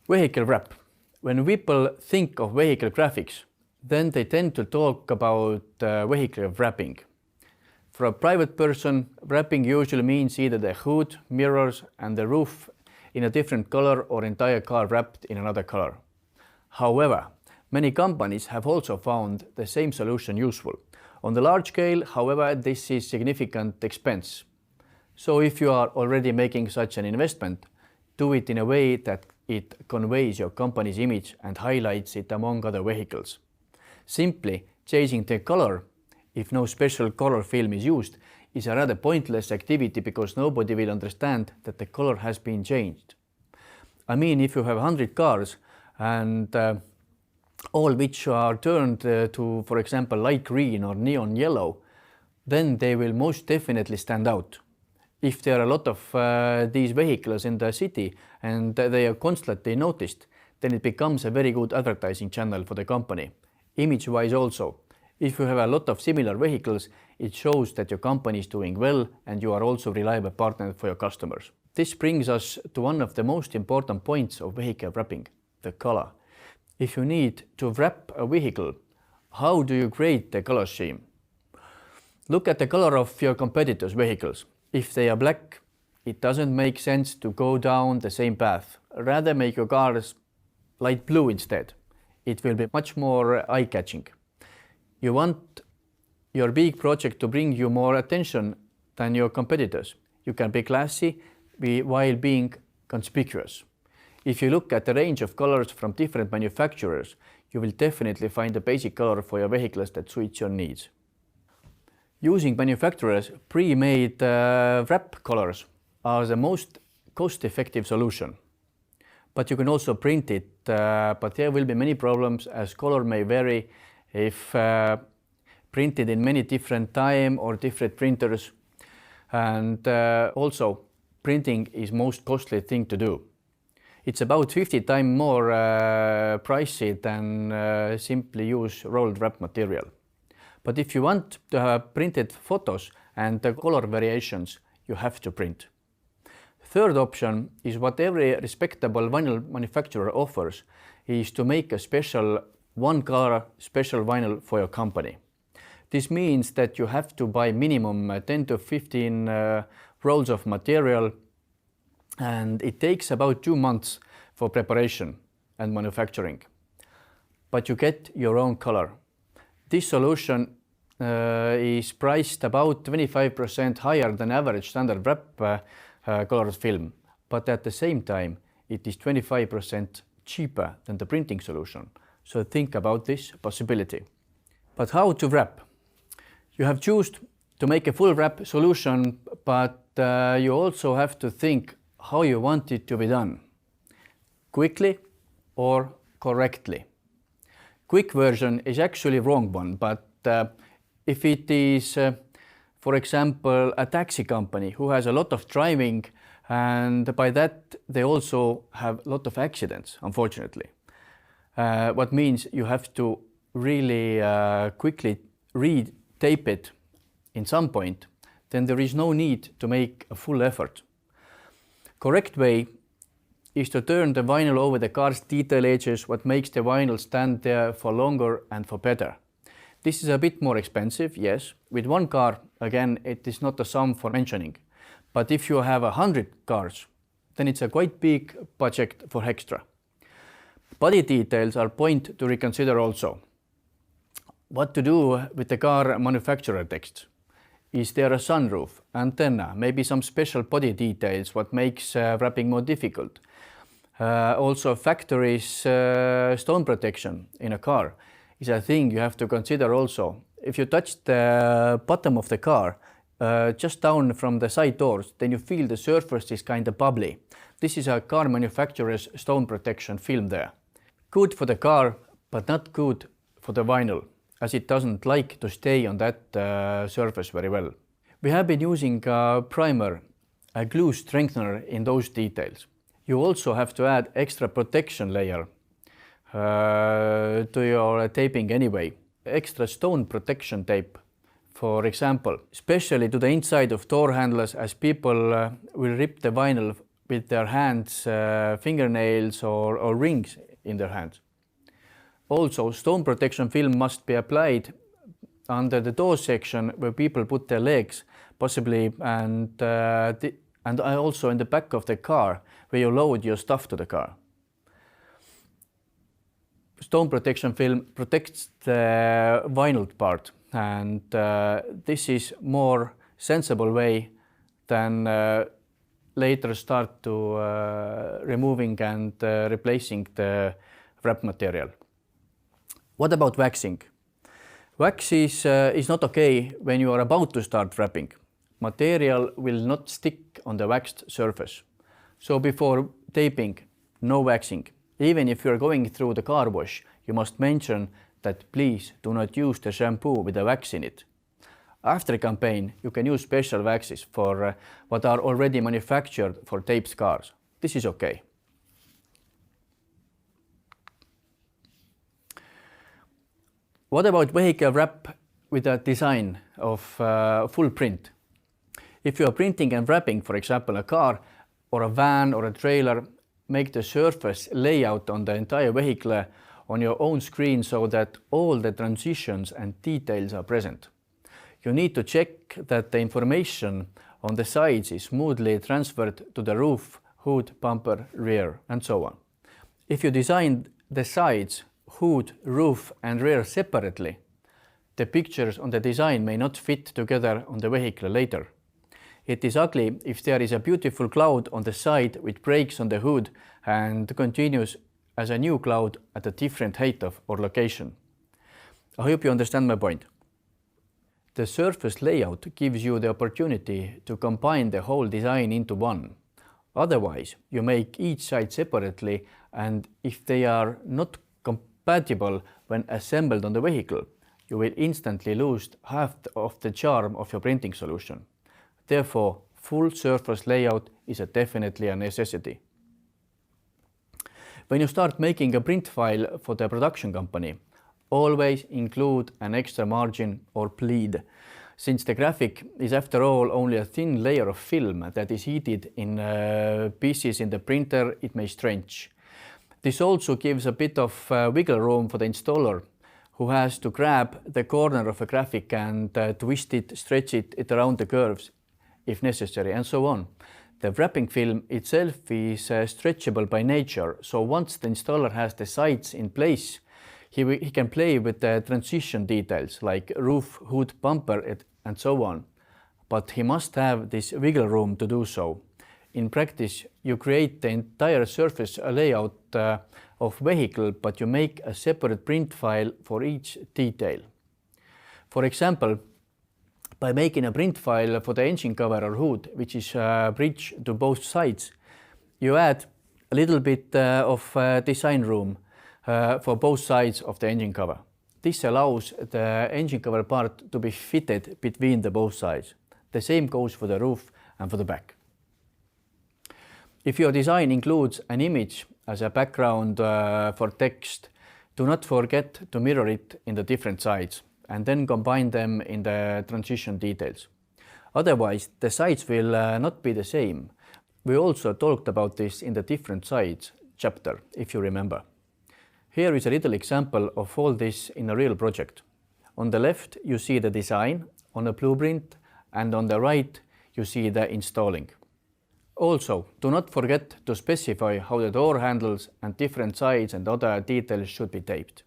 Vehicle wrap. When people think of vehicle graphics, then they tend to talk about vehicle wrapping. For a private person, wrapping usually means either the hood, mirrors and the roof in a different color or entire car wrapped in another color. However, many companies have also found the same solution useful. On the large scale, however, this is significant expense. So if you are already making such an investment, do it in a way that it conveys your company's image and highlights it among other vehicles. Simply changing the color, if no special color film is used, is a rather pointless activity because nobody will understand that the color has been changed. I mean, if you have 100 cars and all which are turned to, for example, light green or neon yellow, then they will most definitely stand out. If there are a lot of these vehicles in the city and they are constantly noticed, then it becomes a very good advertising channel for the company. Image-wise also. If you have a lot of similar vehicles, it shows that your company is doing well and you are also a reliable partner for your customers. This brings us to one of the most important points of vehicle wrapping, the color. If you need to wrap a vehicle, how do you create the color scheme? Look at the color of your competitors' vehicles. If they are black, it doesn't make sense to go down the same path. Rather make your cars light blue instead. It will be much more eye-catching. You want your big project to bring you more attention than your competitors. You can be classy while being conspicuous. If you look at the range of colors from different manufacturers, you will definitely find a basic color for your vehicles that suits your needs. Using manufacturers' pre-made wrap colors are the most cost-effective solution. But you can also print it, but there will be many problems as color may vary if printed in many different time or different printers. And also, printing is most costly thing to do. It's about 50 times more pricey than simply use rolled wrap material. But if you want to have printed photos and the color variations, you have to print. Third option is what every respectable vinyl manufacturer offers, is to make a special one-color special vinyl for your company. This means that you have to buy minimum 10 to 15 rolls of material, and it takes about 2 months for preparation and manufacturing. But you get your own color. This solution is priced about 25% higher than average standard wrap colored film, but at the same time it is 25% cheaper than the printing solution. So think about this possibility. But how to wrap? You have chosen to make a full wrap solution, but you also have to think how you want it to be done. Quickly or correctly. Quick version is actually wrong one, but if it is, for example, a taxi company who has a lot of driving, and by that they also have a lot of accidents, unfortunately. What means you have to really quickly re-tape it in some point, then there is no need to make a full effort. Correct way is to turn the vinyl over the car's detail edges, what makes the vinyl stand there for longer and for better. This is a bit more expensive, yes. With one car, again, it is not a sum for mentioning. But if you have 100 cars, then it's a quite big budget for extra. Body details are a point to reconsider also. What to do with the car manufacturer text? Is there a sunroof, antenna, maybe some special body details, what makes wrapping more difficult? Also, factory's stone protection in a car is a thing you have to consider also. If you touch the bottom of the car, just down from the side doors, then you feel the surface is kind of bubbly. This is a car manufacturer's stone protection film there. Good for the car, but not good for the vinyl, as it doesn't like to stay on that surface very well. We have been using a primer, a glue strengthener in those details. You also have to add extra protection layer to your taping anyway. Extra stone protection tape, for example, especially to the inside of door handlers, as people will rip the vinyl with their hands, fingernails or rings in their hands. Also, stone protection film must be applied under the door section where people put their legs, possibly, and also in the back of the car where you load your stuff to the car. Stone protection film protects the vinyl part, and this is more sensible way than later start to removing and replacing the wrap material. What about waxing? Wax is not okay when you are about to start wrapping. Material will not stick on the waxed surface. So before taping, no waxing. Even if you are going through the car wash, you must mention that please do not use the shampoo with the wax in it. After a campaign, you can use special waxes for what are already manufactured for taped cars. This is okay. What about vehicle wrap with a design of full print? If you are printing and wrapping, for example, a car or a van or a trailer, make the surface layout on the entire vehicle on your own screen so that all the transitions and details are present. You need to check that the information on the sides is smoothly transferred to the roof, hood, bumper, rear, and so on. If you design the sides, hood, roof, and rear separately, the pictures on the design may not fit together on the vehicle later. It is ugly if there is a beautiful cloud on the side which breaks on the hood and continues as a new cloud at a different height or location. I hope you understand my point. The surface layout gives you the opportunity to combine the whole design into one. Otherwise, you make each side separately, and if they are not compatible when assembled on the vehicle, you will instantly lose half of the charm of your printing solution. Therefore, full surface layout is definitely a necessity. When you start making a print file for the production company, always include an extra margin or bleed, since the graphic is after all only a thin layer of film that is heated in pieces in the printer. It may stretch. This also gives a bit of wiggle room for the installer, who has to grab the corner of a graphic and twist it, stretch it around the curves if necessary, and so on. The wrapping film itself is stretchable by nature, so once the installer has the sides in place, he can play with the transition details like roof, hood, bumper, and so on. But he must have this wiggle room to do so. In practice, you create the entire surface layout of vehicle, but you make a separate print file for each detail. For example, by making a print file for the engine cover or hood, which is bridge to both sides, you add a little bit of design room for both sides of the engine cover. This allows the engine cover part to be fitted between the both sides. The same goes for the roof and for the back. If your design includes an image as a background for text, do not forget to mirror it in the different sides and then combine them in the transition details. Otherwise, the sides will not be the same. We also talked about this in the different sides chapter, if you remember. Here is a little example of all this in a real project. On the left, you see the design on a blueprint, and on the right, you see the installing. Also, do not forget to specify how the door handles and different sides and other details should be taped.